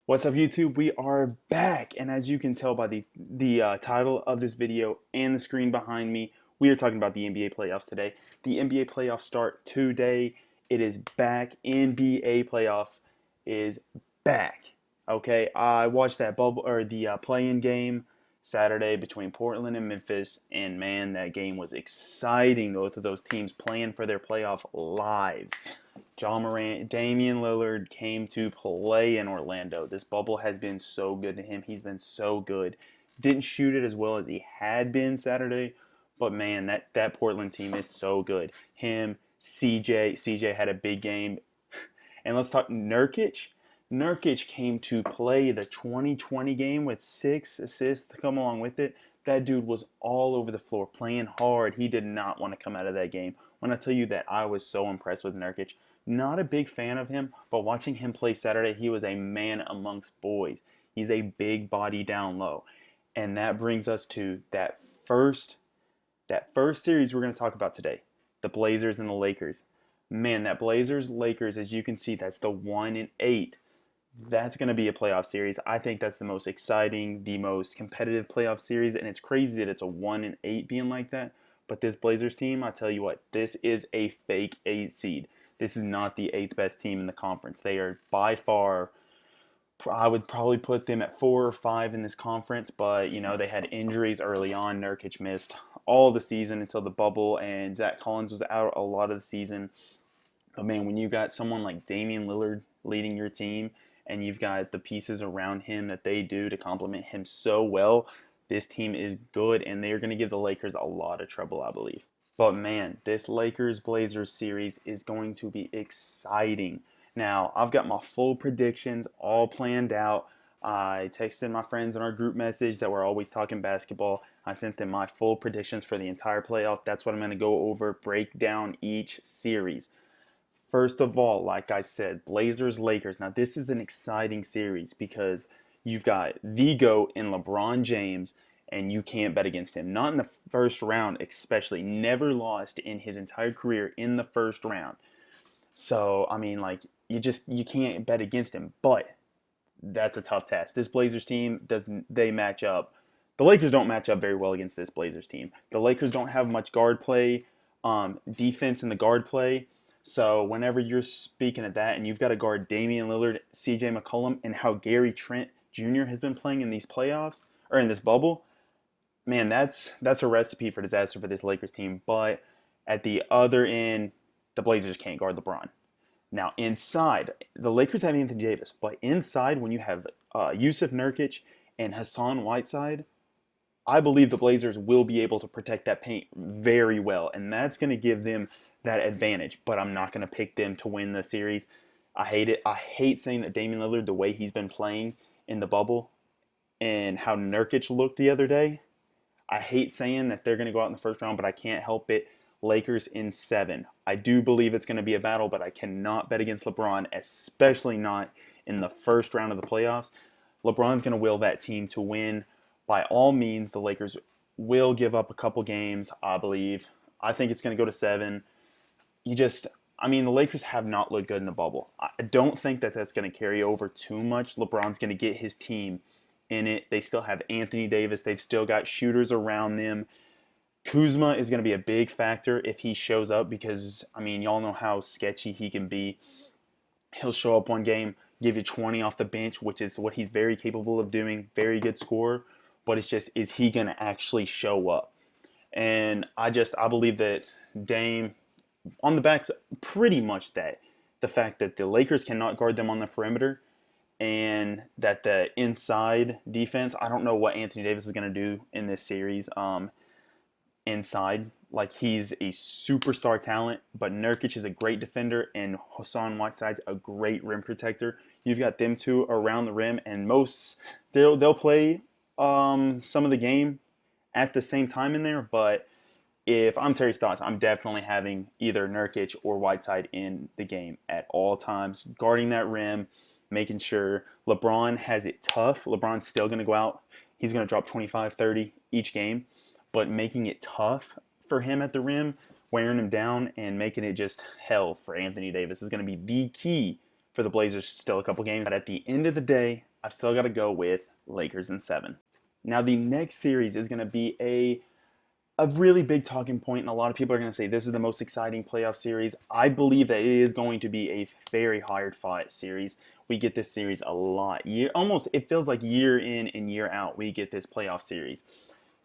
What's up, YouTube? We are back, and as you can tell by the title of this video and the screen behind me, we are talking about the NBA playoffs today. The NBA playoffs start today. It is back. NBA playoff is back. Okay, I watched that bubble or the play-in game Saturday between Portland and Memphis, and man, that game was exciting. Both of those teams playing for their playoff lives. John Morant, Damian Lillard came to play in Orlando. This bubble has been so good to him. He's been so good. Didn't shoot it as well as he had been Saturday, but man, that Portland team is so good. Him, CJ had a big game. And let's talk Nurkic. Nurkic came to play the 2020 game with 6 assists to come along with it. That dude was all over the floor playing hard. He did not want to come out of that game. When I tell you that I was so impressed with Nurkic, not a big fan of him, but watching him play Saturday, he was a man amongst boys. He's a big body down low. And that brings us to first that first series we're going to talk about today, the Blazers and the Lakers. Man, that Blazers Lakers, as you can see, that's the 1-8. That's going to be a playoff series. I think that's the most exciting, the most competitive playoff series, and it's crazy that it's a 1-8 being like that. But this Blazers team, I tell you what, this is a fake 8 seed. This is not the eighth best team in the conference. They are by far, I would probably put them at 4 or 5 in this conference, but they had injuries early on. Nurkic missed all the season until the bubble, and Zach Collins was out a lot of the season. But man, when you got someone like Damian Lillard leading your team, and you've got the pieces around him that they do to complement him so well, this team is good, and they're going to give the Lakers a lot of trouble, I believe. But man, this Lakers Blazers series is going to be exciting. Now, I've got my full predictions all planned out. I texted my friends in our group message that we're always talking basketball. I sent them my full predictions for the entire playoff. That's what I'm going to go over, break down each series. First of all, like I said, Blazers Lakers. Now, this is an exciting series because you've got the GOAT in LeBron James, and you can't bet against him. Not in the first round, especially. Never lost in his entire career in the first round. So, I mean, like, you can't bet against him. But that's a tough task. This Blazers team doesn't they match up. The Lakers don't match up very well against this Blazers team. The Lakers don't have much guard play, defense in the guard play. So whenever you're speaking of that, and you've got to guard Damian Lillard, C.J. McCollum, and how Gary Trent Jr. has been playing in these playoffs or in this bubble, man, that's a recipe for disaster for this Lakers team. But at the other end, the Blazers can't guard LeBron. Now, inside, the Lakers have Anthony Davis, but inside, when you have Yusuf Nurkic and Hassan Whiteside, I believe the Blazers will be able to protect that paint very well, and that's going to give them that advantage. But I'm not going to pick them to win the series. I hate it. I hate saying that Damian Lillard, the way he's been playing in the bubble and how Nurkic looked the other day, I hate saying that they're going to go out in the first round, but I can't help it. Lakers in 7. I do believe it's going to be a battle, but I cannot bet against LeBron, especially not in the first round of the playoffs. LeBron's going to will that team to win. By all means, the Lakers will give up a couple games, I believe. I think it's going to go to 7. The Lakers have not looked good in the bubble. I don't think that that's going to carry over too much. LeBron's going to get his team in it. They still have Anthony Davis. They've still got shooters around them. Kuzma is going to be a big factor if he shows up because, y'all know how sketchy he can be. He'll show up one game, give you 20 off the bench, which is what he's very capable of doing, very good scorer. But it's just, is he going to actually show up? And I believe that Dame, on the backs, pretty much that. The fact that the Lakers cannot guard them on the perimeter and that the inside defense, I don't know what Anthony Davis is going to do in this series. Inside. Like, he's a superstar talent, but Nurkic is a great defender, and Hassan Whiteside's a great rim protector. You've got them two around the rim, and they'll play some of the game at the same time in there. But if I'm Terry Stotts, I'm definitely having either Nurkic or Whiteside in the game at all times, guarding that rim, making sure LeBron has it tough. LeBron's still going to go out. He's going to drop 25, 30 each game, but making it tough for him at the rim, wearing him down, and making it just hell for Anthony Davis is going to be the key for the Blazers, still a couple games. But at the end of the day, I've still got to go with Lakers in 7. Now, the next series is going to be a really big talking point, and a lot of people are going to say this is the most exciting playoff series. I believe that it is going to be a very hard-fought series. We get this series a lot. Almost, it feels like year in and year out, we get this playoff series.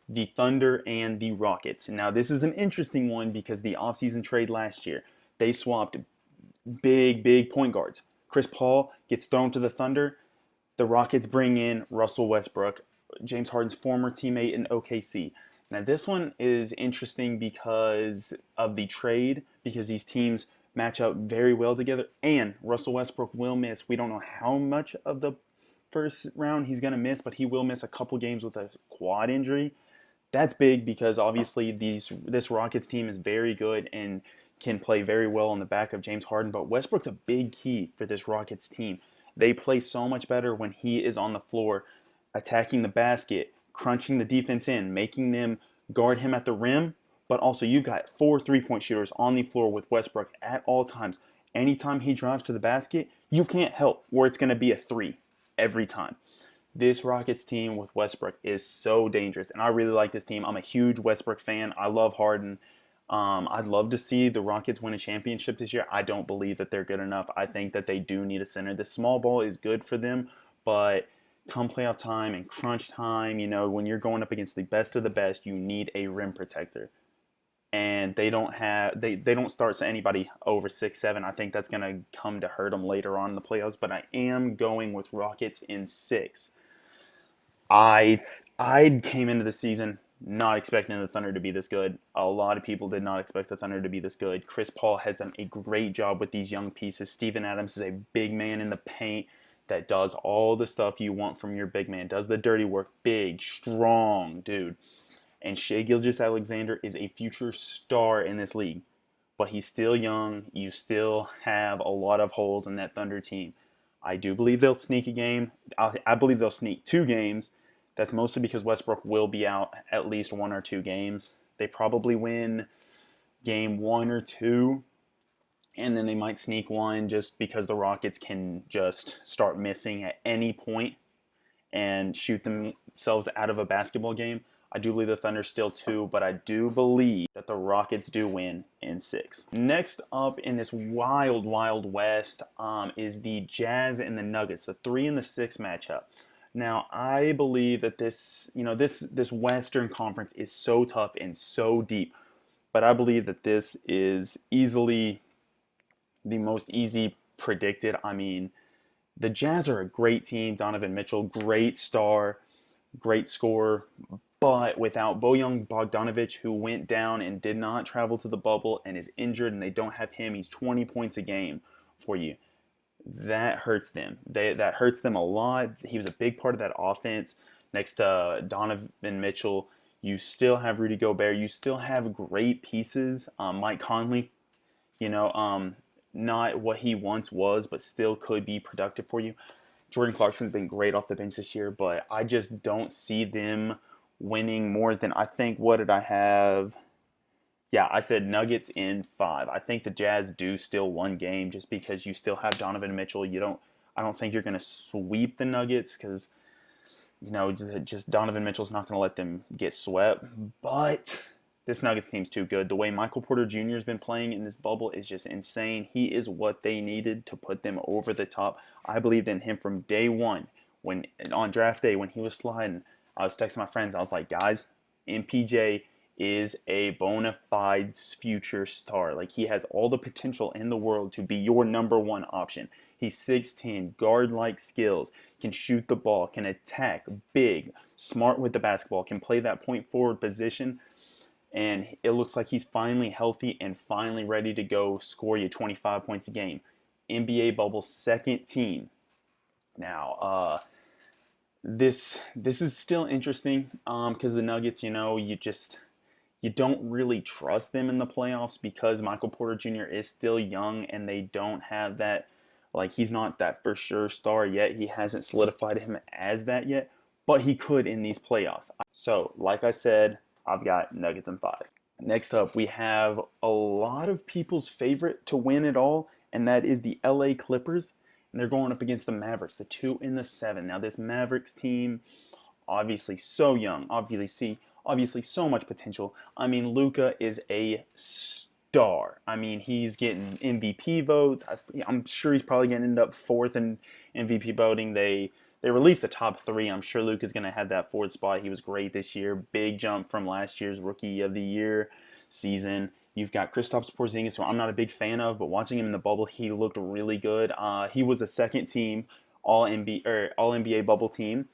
The Thunder and the Rockets. Now, this is an interesting one because the offseason trade last year, they swapped big point guards. Chris Paul gets thrown to the Thunder. The Rockets bring in Russell Westbrook, James Harden's former teammate in OKC. Now, this one is interesting because of the trade, because these teams match up very well together, and Russell Westbrook will miss. We don't know how much of the first round he's going to miss, but he will miss a couple games with a quad injury. That's big because obviously this Rockets team is very good and can play very well on the back of James Harden, but Westbrook's a big key for this Rockets team. They play so much better when he is on the floor, attacking the basket, crunching the defense in, making them guard him at the rim, but also you've got 4 3-point shooters on the floor with Westbrook at all times. Anytime he drives to the basket, you can't help where it's going to be a 3 every time. This Rockets team with Westbrook is so dangerous, and I really like this team. I'm a huge Westbrook fan. I love Harden. I'd love to see the Rockets win a championship this year. I don't believe that they're good enough. I think that they do need a center. The small ball is good for them, but come playoff time and crunch time, when you're going up against the best of the best, you need a rim protector. And they don't start anybody over 6'7". I think that's going to come to hurt them later on in the playoffs, but I am going with Rockets in 6. I came into the season not expecting the Thunder to be this good. A lot of people did not expect the Thunder to be this good. Chris Paul has done a great job with these young pieces. Steven Adams is a big man in the paint that does all the stuff you want from your big man, does the dirty work, big, strong dude. And Shai Gilgeous-Alexander is a future star in this league. But he's still young. You still have a lot of holes in that Thunder team. I do believe they'll sneak a game. I believe they'll sneak 2 games. That's mostly because Westbrook will be out at least 1 or 2 games. They probably win game 1 or 2, and then they might sneak 1 just because the Rockets can just start missing at any point and shoot themselves out of a basketball game. I do believe the Thunder still 2, but I do believe that the Rockets do win in 6. Next up in this wild west is the Jazz and the Nuggets, the 3 and the 6 matchup. Now, I believe that this Western Conference is so tough and so deep, but I believe that this is easily the most easy predicted. I mean, the Jazz are a great team. Donovan Mitchell, great star, great scorer, but without Bojan Bogdanovic, who went down and did not travel to the bubble and is injured, and they don't have him, he's 20 points a game for you. That hurts them. That hurts them a lot. He was a big part of that offense. Next to Donovan Mitchell, you still have Rudy Gobert. You still have great pieces. Mike Conley, not what he once was, but still could be productive for you. Jordan Clarkson's been great off the bench this year, but I just don't see them winning more than, I think, what did I have? Yeah, I said Nuggets in 5. I think the Jazz do still 1 game just because you still have Donovan Mitchell. I don't think you're going to sweep the Nuggets because, just Donovan Mitchell's not going to let them get swept. But this Nuggets team's too good. The way Michael Porter Jr. has been playing in this bubble is just insane. He is what they needed to put them over the top. I believed in him from day one. On draft day, when he was sliding, I was texting my friends. I was like, guys, MPJ is a bona fide future star. Like, he has all the potential in the world to be your number 1 option. He's 6'10", guard-like skills, can shoot the ball, can attack, big, smart with the basketball, can play that point forward position, and it looks like he's finally healthy and finally ready to go score you 25 points a game. NBA bubble 2nd team. Now, this is still interesting because the Nuggets, you don't really trust them in the playoffs because Michael Porter Jr. is still young and they don't have that, he's not that for sure star yet. He hasn't solidified him as that yet, but he could in these playoffs. So, like I said, I've got Nuggets in 5. Next up, we have a lot of people's favorite to win it all, and that is the LA Clippers They're going up against the Mavericks, the 2 and the 7. Now this Mavericks team, obviously so young, obviously so much potential. I mean, Luka is a star. I mean, he's getting MVP votes. I'm sure he's probably going to end up fourth in MVP voting. They released the top three. I'm sure Luka's going to have that fourth spot. He was great this year. Big jump from last year's Rookie of the Year season. You've got Kristaps Porzingis, who I'm not a big fan of, but watching him in the bubble, he looked really good. He was a second team All NBA bubble team.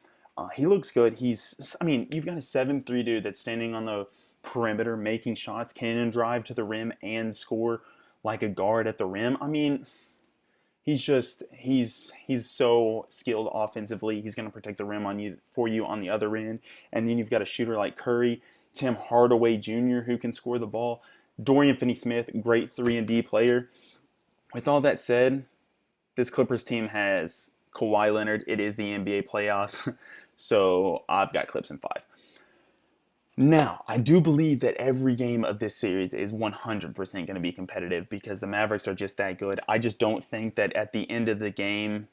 He looks good. You've got a 7'3" dude that's standing on the perimeter making shots, can drive to the rim and score like a guard at the rim. I mean, he's so skilled offensively. He's going to protect the rim for you on the other end. And then you've got a shooter like Curry, Tim Hardaway Jr. who can score the ball. Dorian Finney-Smith, great 3-and-D player. With all that said, this Clippers team has Kawhi Leonard. It is the NBA playoffs. So I've got Clips in 5. Now, I do believe that every game of this series is 100% going to be competitive because the Mavericks are just that good. I just don't think that at the end of the game,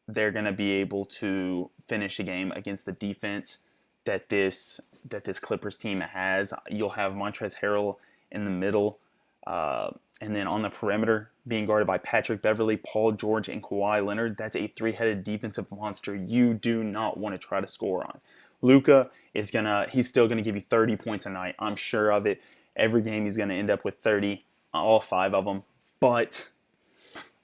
they're going to be able to finish a game against the defense that this Clippers team has. You'll have Montrezl Harrell in the middle, and then on the perimeter, being guarded by Patrick Beverley, Paul George, and Kawhi Leonard. That's a three-headed defensive monster you do not want to try to score on. Luka he's still gonna give you 30 points a night. I'm sure of it. Every game he's gonna end up with 30, all 5 of them. But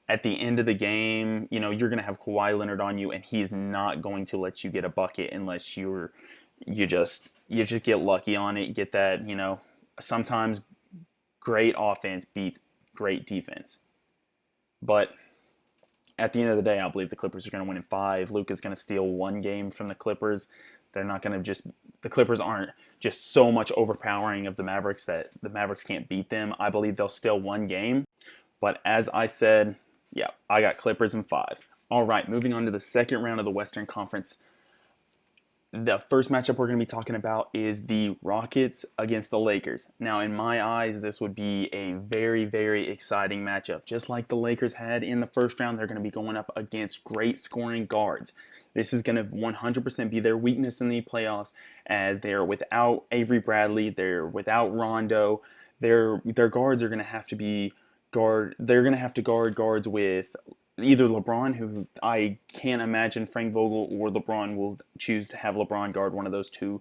at the end of the game, you're gonna have Kawhi Leonard on you, and he's not going to let you get a bucket unless you just get lucky on it. Get that, sometimes great offense beats great defense. But at the end of the day, I believe the Clippers are going to win in 5. Luka's going to steal 1 game from the Clippers. They're not going to the Clippers aren't just so much overpowering of the Mavericks that the Mavericks can't beat them. I believe they'll steal 1 game. But as I said, yeah, I got Clippers in 5. All right, moving on to the second round of the Western Conference. The first matchup we're going to be talking about is the Rockets against the Lakers. Now, in my eyes, this would be a very, very exciting matchup. Just like the Lakers had in the first round, they're going to be going up against great scoring guards. This is going to 100% be their weakness in the playoffs, as they're without Avery Bradley, they're without Rondo. Their guards are going to have to guard guards with either LeBron, who I can't imagine Frank Vogel or LeBron will choose to have LeBron guard one of those two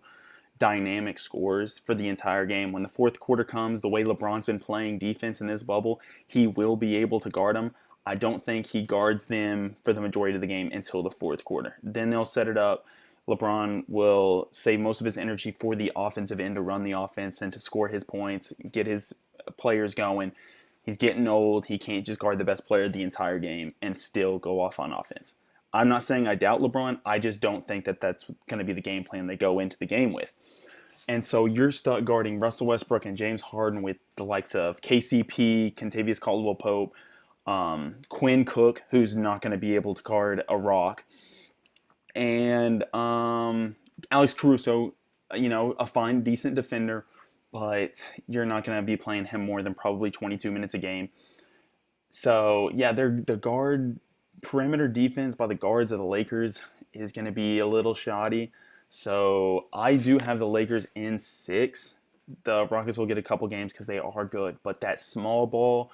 dynamic scorers for the entire game. When the fourth quarter comes, the way LeBron's been playing defense in this bubble, he will be able to guard them. I don't think he guards them for the majority of the game until the fourth quarter. Then they'll set it up. LeBron will save most of his energy for the offensive end to run the offense and to score his points, get his players going. He's getting old. He can't just guard the best player the entire game and still go off on offense. I'm not saying I doubt LeBron. I just don't think that that's going to be the game plan they go into the game with. And so you're stuck guarding Russell Westbrook and James Harden with the likes of KCP, Kentavious Caldwell-Pope, Quinn Cook, who's not going to be able to guard a rock, and Alex Caruso, a fine, decent defender, but you're not going to be playing him more than probably 22 minutes a game. So, yeah, the guard perimeter defense by the guards of the Lakers is going to be a little shoddy. So, I do have the Lakers in 6. The Rockets will get a couple games because they are good, but that small ball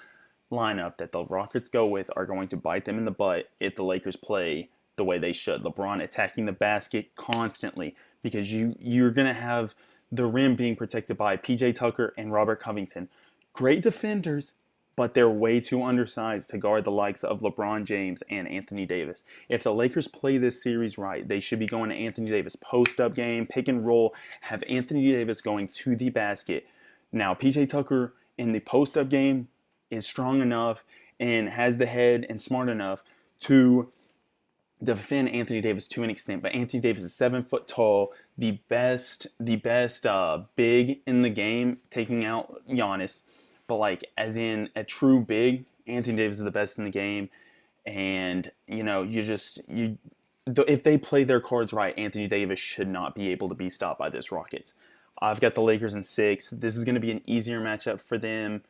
lineup that the Rockets go with are going to bite them in the butt if the Lakers play the way they should. LeBron attacking the basket constantly because you're going to have the rim being protected by PJ Tucker and Robert Covington. Great defenders, but they're way too undersized to guard the likes of LeBron James and Anthony Davis. If the Lakers play this series right, they should be going to Anthony Davis post-up game, pick and roll, have Anthony Davis going to the basket. Now, PJ Tucker in the post-up game is strong enough and has the head and smart enough to defend Anthony Davis to an extent, but Anthony Davis is 7 foot tall, the best big in the game, taking out Giannis. But as in a true big, Anthony Davis is the best in the game, and if they play their cards right, Anthony Davis should not be able to be stopped by this Rockets. I've got the Lakers in 6. This is going to be an easier matchup for them.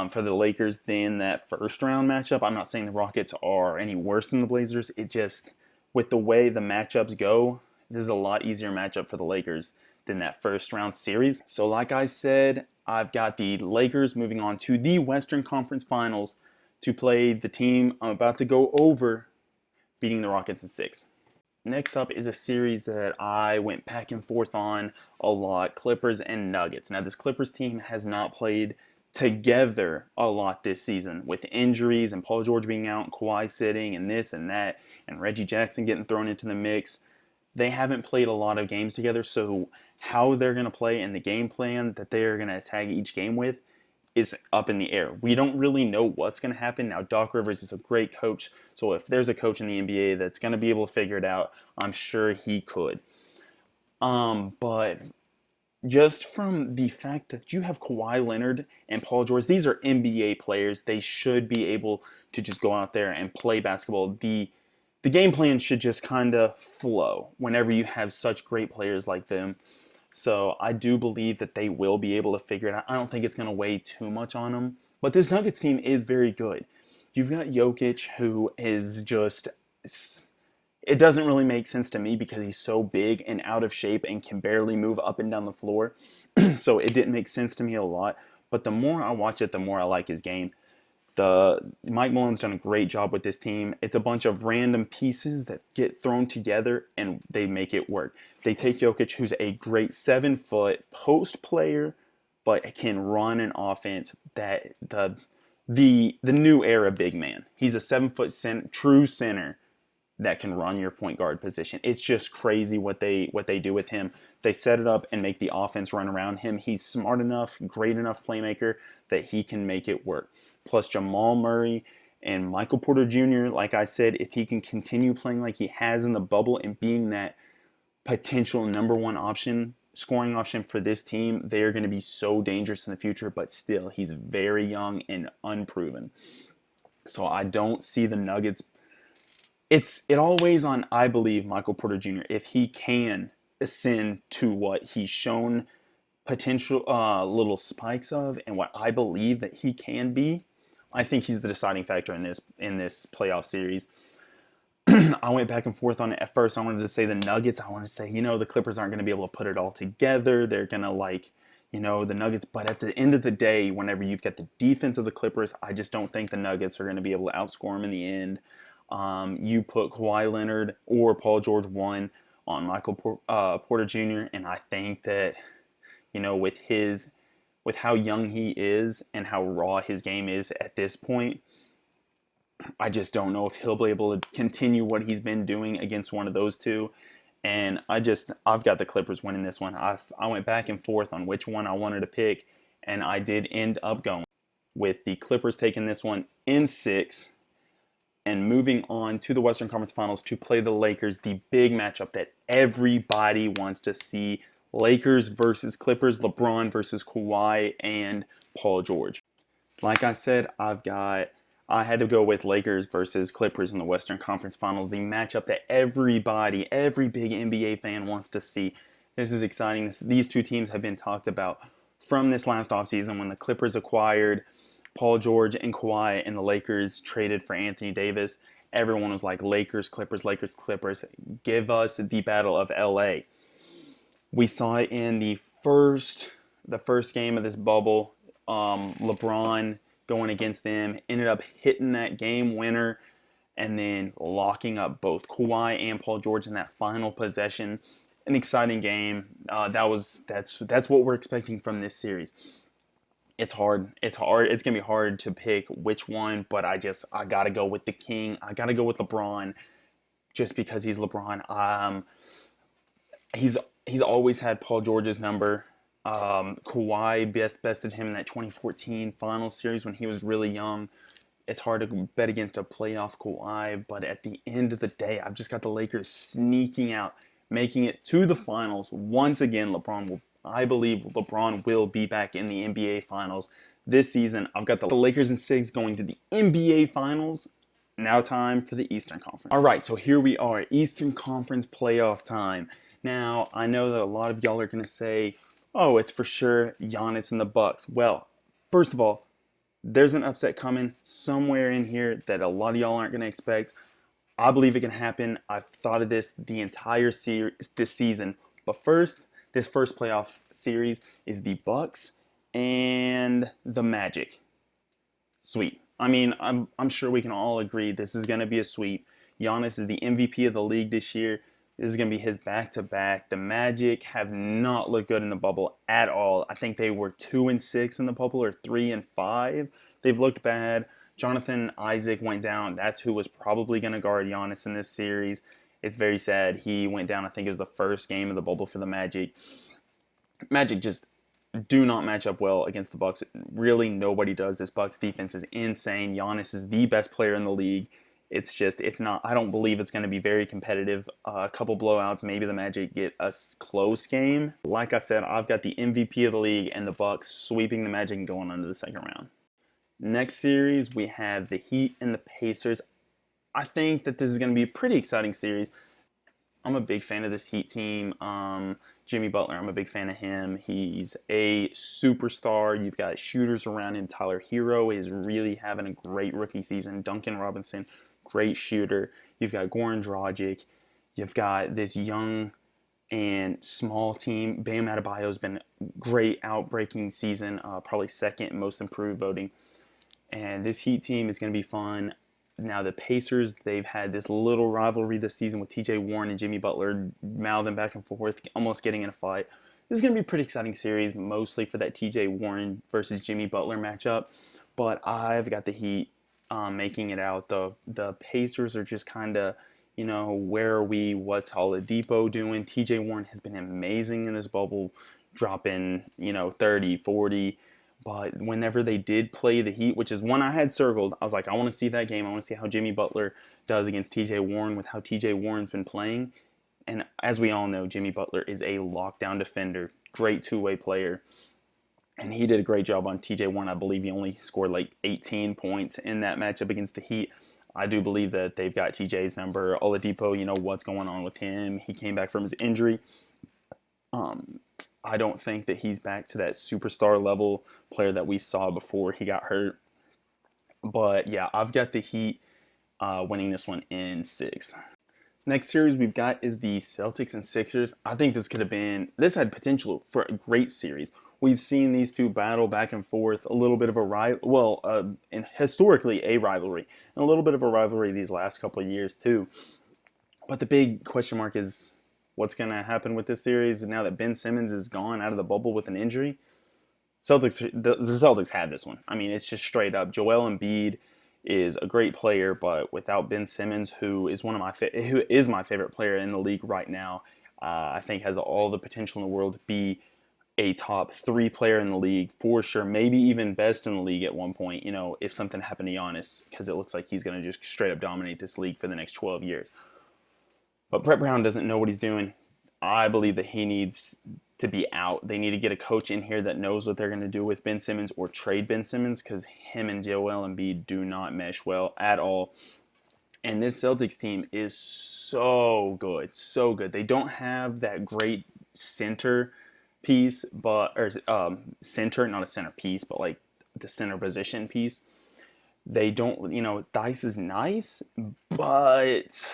for the Lakers than that first round matchup. I'm not saying the Rockets are any worse than the Blazers. It just, with the way the matchups go, this is a lot easier matchup for the Lakers than that first round series. So like I said, I've got the Lakers moving on to the Western Conference Finals to play the team I'm about to go over, beating the Rockets in 6. Next up is a series that I went back and forth on a lot, Clippers and Nuggets. Now this Clippers team has not played together a lot this season with injuries and Paul George being out, Kawhi sitting, and this and that, and Reggie Jackson getting thrown into the mix. They haven't played a lot of games together, so how they're going to play and the game plan that they are going to attack each game with is up in the air. We don't really know what's going to happen. Now, Doc Rivers is a great coach, so if there's a coach in the NBA that's going to be able to figure it out, I'm sure he could. But just from the fact that you have Kawhi Leonard and Paul George, these are NBA players. They should be able to just go out there and play basketball. The game plan should just kind of flow whenever you have such great players like them. So I do believe that they will be able to figure it out. I don't think it's going to weigh too much on them. But this Nuggets team is very good. You've got Jokic, who is just... It doesn't really make sense to me because he's so big and out of shape and can barely move up and down the floor. So it didn't make sense to me a lot. But the more I watch it, the more I like his game. Mike Malone's done a great job with this team. It's a bunch of random pieces that get thrown together and they make it work. They take Jokic, who's a great 7-foot post player, but can run an offense that the new era big man. He's a 7-foot true center that can run your point guard position. It's just crazy what they do with him. They set it up and make the offense run around him. He's smart enough, great enough playmaker that he can make it work. Plus Jamal Murray and Michael Porter Jr., like I said, if he can continue playing like he has in the bubble and being that potential number one option, scoring option for this team, they are going to be so dangerous in the future, but still, he's very young and unproven. So I don't see the Nuggets. It all weighs on, I believe, Michael Porter Jr. If he can ascend to what he's shown potential little spikes of and what I believe that he can be, I think he's the deciding factor in this playoff series. I went back and forth on it. At first, I wanted to say the Nuggets. I wanted to say, the Clippers aren't going to be able to put it all together. They're going to the Nuggets. But at the end of the day, whenever you've got the defense of the Clippers, I just don't think the Nuggets are going to be able to outscore them in the end. You put Kawhi Leonard or Paul George 1 on Michael Porter Jr., and I think that, with how young he is and how raw his game is at this point, I just don't know if he'll be able to continue what he's been doing against one of those two. And I've got the Clippers winning this one. I went back and forth on which one I wanted to pick, and I did end up going with the Clippers taking this one in 6 and moving on to the Western Conference Finals to play the Lakers, the big matchup that everybody wants to see. Lakers versus Clippers, LeBron versus Kawhi and Paul George. Like I said, I had to go with Lakers versus Clippers in the Western Conference Finals, the matchup that every big NBA fan wants to see. This is exciting. These two teams have been talked about from this last offseason when the Clippers acquired Paul George and Kawhi and the Lakers traded for Anthony Davis. Everyone was like, Lakers, Clippers, Lakers, Clippers. Give us the Battle of LA. We saw it in the first game of this bubble. LeBron going against them, ended up hitting that game winner and then locking up both Kawhi and Paul George in that final possession. An exciting game. That's what we're expecting from this series. It's hard. It's going to be hard to pick which one, but I got to go with the king. I got to go with LeBron just because he's LeBron. He's always had Paul George's number. Kawhi bested him in that 2014 Finals series when he was really young. It's hard to bet against a playoff Kawhi, but at the end of the day, I've just got the Lakers sneaking out, making it to the finals. Once again, I believe LeBron will be back in the NBA Finals this season. I've got the Lakers in 6 going to the NBA Finals. Now time for the Eastern Conference. All right, so here we are, Eastern Conference playoff time. Now, I know that a lot of y'all are going to say, oh, it's for sure Giannis and the Bucks. Well, first of all, There's an upset coming somewhere in here that a lot of y'all aren't going to expect. I believe it can happen. I've thought of this the entire this season. But first, this first playoff series is the Bucks and the Magic. Sweep. I mean, I'm sure we can all agree this is going to be a sweep. Giannis is the MVP of the league this year. This is going to be his back-to-back. The Magic have not looked good in the bubble at all. I think they were 2-6 in the bubble or 3-5. They've looked bad. Jonathan Isaac went down. That's who was probably going to guard Giannis in this series. It's very sad. He went down. I think it was the first game of the bubble for the Magic. Magic just do not match up well against the Bucks. Really, nobody does. This Bucks defense is insane. Giannis is the best player in the league. It's not. I don't believe it's going to be very competitive. A couple blowouts. Maybe the Magic get a close game. Like I said, I've got the MVP of the league and the Bucks sweeping the Magic and going on to the second round. Next series, we have the Heat and the Pacers. I think that this is going to be a pretty exciting series. I'm a big fan of this Heat team. Jimmy Butler, I'm a big fan of him. He's a superstar. You've got shooters around him. Tyler Hero is really having a great rookie season. Duncan Robinson, great shooter. You've got Goran Dragic. You've got this young and small team. Bam Adebayo's been great, outbreaking season, probably second most improved voting. And this Heat team is going to be fun. Now the Pacers, they've had this little rivalry this season with TJ Warren and Jimmy Butler mouthing back and forth, almost getting in a fight. This is going to be a pretty exciting series, mostly for that TJ Warren versus Jimmy Butler matchup. But I've got the Heat making it out. The Pacers are just kind of, where are we? What's Oladipo doing? TJ Warren has been amazing in this bubble, dropping, 30, 40. But whenever they did play the Heat, which is one I had circled, I was like, I want to see that game. I want to see how Jimmy Butler does against TJ Warren with how TJ Warren's been playing. And as we all know, Jimmy Butler is a lockdown defender, great two-way player. And he did a great job on TJ Warren. I believe he only scored like 18 points in that matchup against the Heat. I do believe that they've got TJ's number. Oladipo, what's going on with him. He came back from his injury. I don't think that he's back to that superstar level player that we saw before he got hurt. But yeah, I've got the Heat winning this one in 6. Next series we've got is the Celtics and Sixers. I think this had potential for a great series. We've seen these two battle back and forth, a little bit of a and historically a rivalry, and a little bit of a rivalry these last couple of years too. But the big question mark is, what's going to happen with this series now that Ben Simmons is gone out of the bubble with an injury? The Celtics had this one. I mean, it's just straight up. Joel Embiid is a great player, but without Ben Simmons, who is my favorite player in the league right now, I think has all the potential in the world to be a top 3 player in the league for sure, maybe even best in the league at one point, if something happened to Giannis, because it looks like he's going to just straight up dominate this league for the next 12 years. But Brett Brown doesn't know what he's doing. I believe that he needs to be out. They need to get a coach in here that knows what they're going to do with Ben Simmons or trade Ben Simmons, because him and Joel Embiid do not mesh well at all. And this Celtics team is so good, so good. They don't have that great center piece, center, not a centerpiece, but like the center position piece. They don't, Dice is nice, but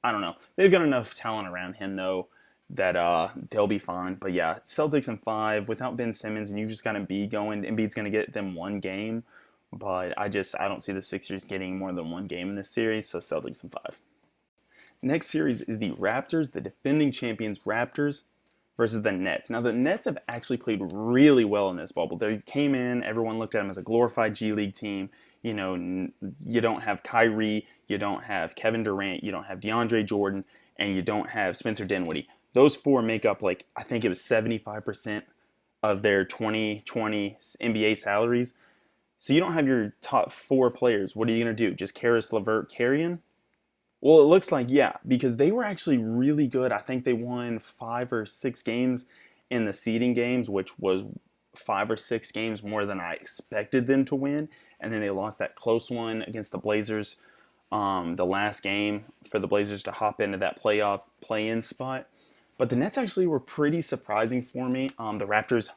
I don't know. They've got enough talent around him, though, that they'll be fine. But yeah, Celtics in 5 without Ben Simmons, and you just got Embiid going. Embiid's going to get them one game, but I don't see the Sixers getting more than one game in this series, so Celtics in 5. Next series is the Raptors, the defending champions Raptors versus the Nets. Now, the Nets have actually played really well in this bubble. They came in, everyone looked at them as a glorified G League team. You don't have Kyrie, you don't have Kevin Durant, you don't have DeAndre Jordan, and you don't have Spencer Dinwiddie. Those 4 make up, I think it was 75% of their 2020 NBA salaries. So you don't have your top 4 players. What are you going to do? Just Karis LeVert carrying? Well, it looks like, yeah, because they were actually really good. I think they won 5 or 6 games in the seeding games, which was 5 or 6 games more than I expected them to win. And then they lost that close one against the Blazers, the last game for the Blazers to hop into that playoff play-in spot. But the Nets actually were pretty surprising for me. The Raptors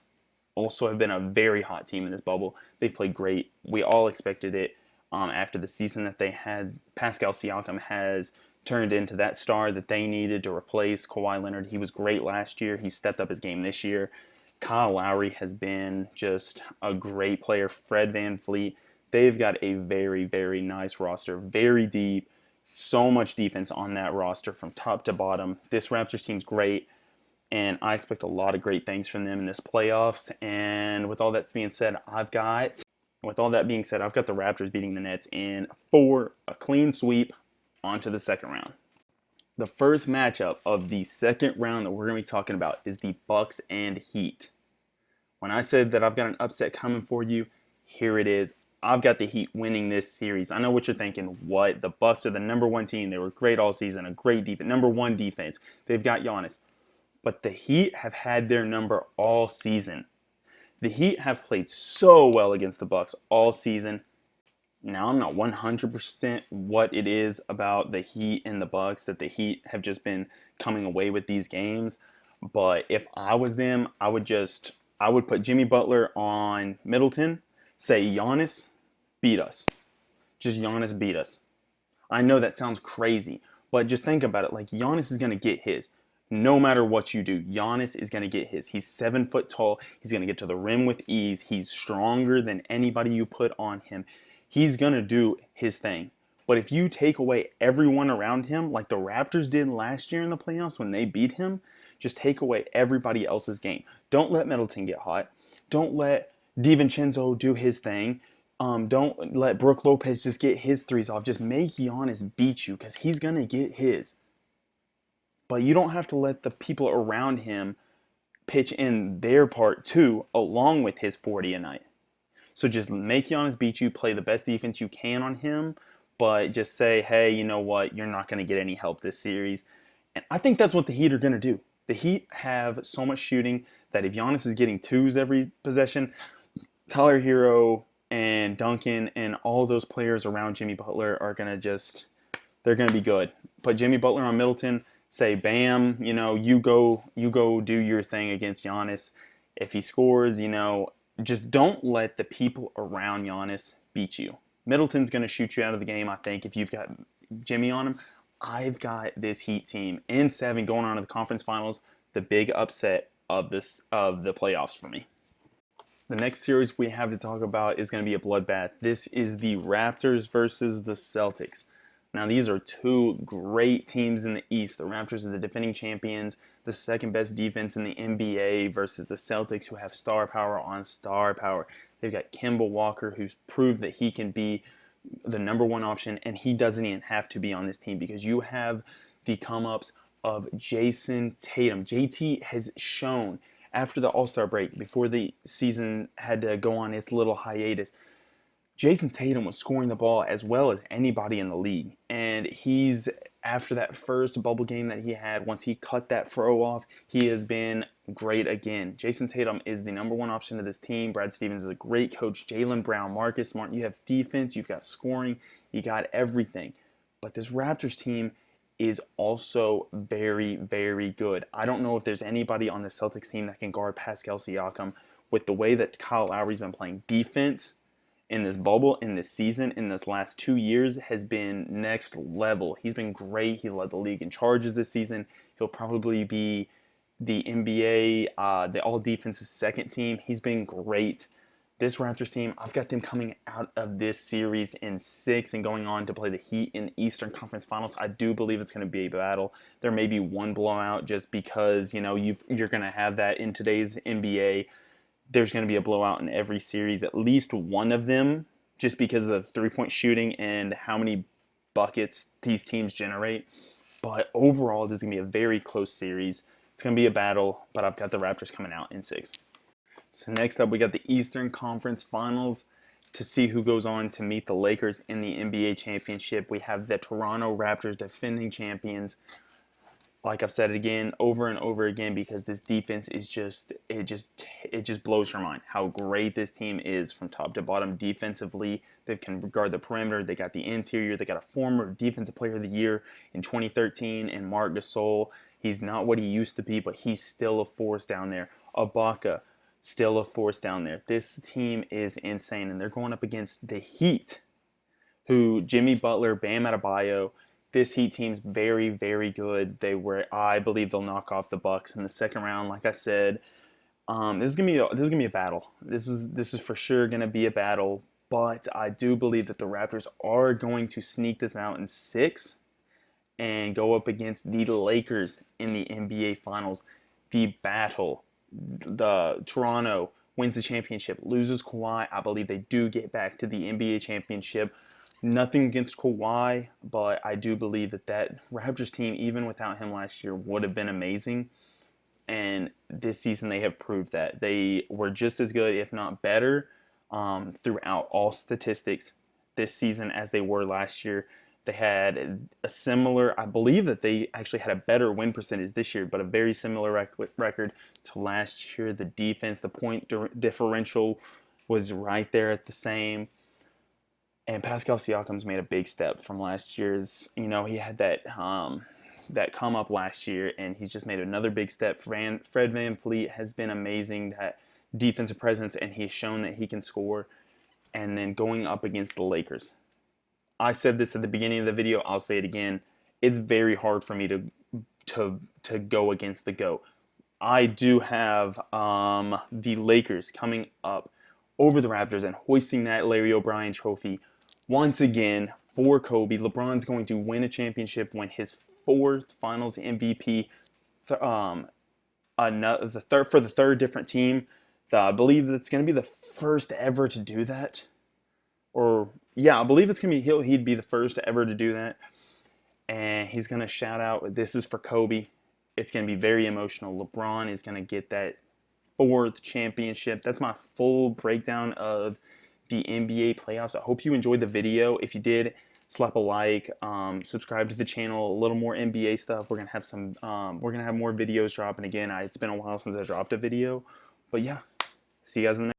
also have been a very hot team in this bubble. They've played great. We all expected it after the season that they had. Pascal Siakam has turned into that star that they needed to replace Kawhi Leonard. He was great last year. He stepped up his game this year. Kyle Lowry has been just a great player. Fred VanVleet. They've got a very, very nice roster, very deep, so much defense on that roster from top to bottom. This Raptors team's great, and I expect a lot of great things from them in this playoffs. And with all that being said, I've got the Raptors beating the Nets in 4, a clean sweep, onto the second round. The first matchup of the second round that we're going to be talking about is the Bucks and Heat. When I said that I've got an upset coming for you, here it is. I've got the Heat winning this series. I know what you're thinking. What? The Bucks are the number 1 team. They were great all season. A great defense. Number 1 defense. They've got Giannis. But the Heat have had their number all season. The Heat have played so well against the Bucks all season. Now, I'm not 100% what it is about the Heat and the Bucks that the Heat have just been coming away with these games. But if I was them, I would put Jimmy Butler on Middleton, say Giannis, beat us. Just Giannis beat us. I know that sounds crazy, but just think about it. Like, Giannis is going to get his. No matter what you do, Giannis is going to get his. He's 7 foot tall. He's going to get to the rim with ease. He's stronger than anybody you put on him. He's going to do his thing. But if you take away everyone around him, like the Raptors did last year in the playoffs when they beat him, just take away everybody else's game. Don't let Middleton get hot. Don't let DiVincenzo do his thing. Don't let Brook Lopez just get his threes off. Just make Giannis beat you, because he's going to get his. But you don't have to let the people around him pitch in their part too, along with his 40 a night. So just make Giannis beat you, play the best defense you can on him, but just say, hey, you know what? You're not going to get any help this series. And I think that's what the Heat are going to do. The Heat have so much shooting that if Giannis is getting 2s every possession, Tyler Hero and Duncan and all those players around Jimmy Butler are going to they're going to be good. Put Jimmy Butler on Middleton, say, bam, you go do your thing against Giannis. If he scores, just don't let the people around Giannis beat you. Middleton's going to shoot you out of the game, I think, if you've got Jimmy on him. I've got this Heat team in 7 going on to the conference finals, the big upset of the playoffs for me. The next series we have to talk about is going to be a bloodbath. This is the Raptors versus the Celtics. Now, these are 2 great teams in the East. The Raptors are the defending champions, the second best defense in the NBA, versus the Celtics, who have star power on star power. They've got Kemba Walker, who's proved that he can be the number 1 option, and he doesn't even have to be on this team, because you have the come-ups of Jason Tatum. JT has shown after the All-Star break, before the season had to go on its little hiatus, Jason Tatum was scoring the ball as well as anybody in the league. And after that first bubble game that he had, once he cut that throw off, he has been great again. Jason Tatum is the number 1 option of this team. Brad Stevens is a great coach. Jaylen Brown, Marcus Smart. You have defense, you've got scoring, you got everything. But this Raptors team is also very, very good. I don't know if there's anybody on the Celtics team that can guard Pascal Siakam. With the way that Kyle Lowry's been playing defense in this bubble, in this season, in this last 2 years, has been next level. He's been great. He led the league in charges this season. He'll probably be the NBA, the all-defensive second team. He's been great. This Raptors team, I've got them coming out of this series in 6 and going on to play the Heat in the Eastern Conference Finals. I do believe it's going to be a battle. There may be one blowout just because, you're going to have that in today's NBA. There's going to be a blowout in every series, at least one of them, just because of the three-point shooting and how many buckets these teams generate. But overall, this is going to be a very close series. It's going to be a battle, but I've got the Raptors coming out in 6. So next up, we got the Eastern Conference Finals to see who goes on to meet the Lakers in the NBA Championship. We have the Toronto Raptors, defending champions. Like I've said it again, over and over again, because this defense is it just blows your mind how great this team is from top to bottom defensively. They can guard the perimeter. They got the interior. They got a former Defensive Player of the Year in 2013 in Marc Gasol. He's not what he used to be, but he's still a force down there. Ibaka, still a force down there. This team is insane, and they're going up against the Heat, who Jimmy Butler, Bam Adebayo. This Heat team's very, very good. I believe they'll knock off the Bucks in the second round. Like I said, this is gonna be a battle. This is for sure gonna be a battle. But I do believe that the Raptors are going to sneak this out in 6 and go up against the Lakers in the NBA Finals. The battle. The Toronto wins the championship, loses Kawhi. I believe they do get back to the NBA championship. Nothing against Kawhi, but I do believe that Raptors team, even without him last year, would have been amazing. And this season they have proved that they were just as good, if not better, throughout all statistics this season as they were last year. They had a similar, I believe that they actually had a better win percentage this year, but a very similar record to last year. The defense, the point differential was right there at the same. And Pascal Siakam's made a big step from last year's. He had that come up last year, and he's just made another big step. Fred VanVleet has been amazing, that defensive presence, and he's shown that he can score. And then going up against the Lakers. I said this at the beginning of the video, I'll say it again. It's very hard for me to go against the GOAT. I do have the Lakers coming up over the Raptors and hoisting that Larry O'Brien trophy once again for Kobe. LeBron's going to win a championship, win his 4th Finals MVP, for the third different team. I believe that's going to be the first ever to do that. Or yeah, I believe it's gonna be he'd be the first ever to do that. And he's gonna shout out, "This is for Kobe." It's gonna be very emotional. LeBron is gonna get that 4th championship. That's my full breakdown of the NBA playoffs. I hope you enjoyed the video. If you did, slap a like, subscribe to the channel. A little more NBA stuff. We're gonna have more videos dropping again. It's been a while since I dropped a video, but yeah, see you guys in the next.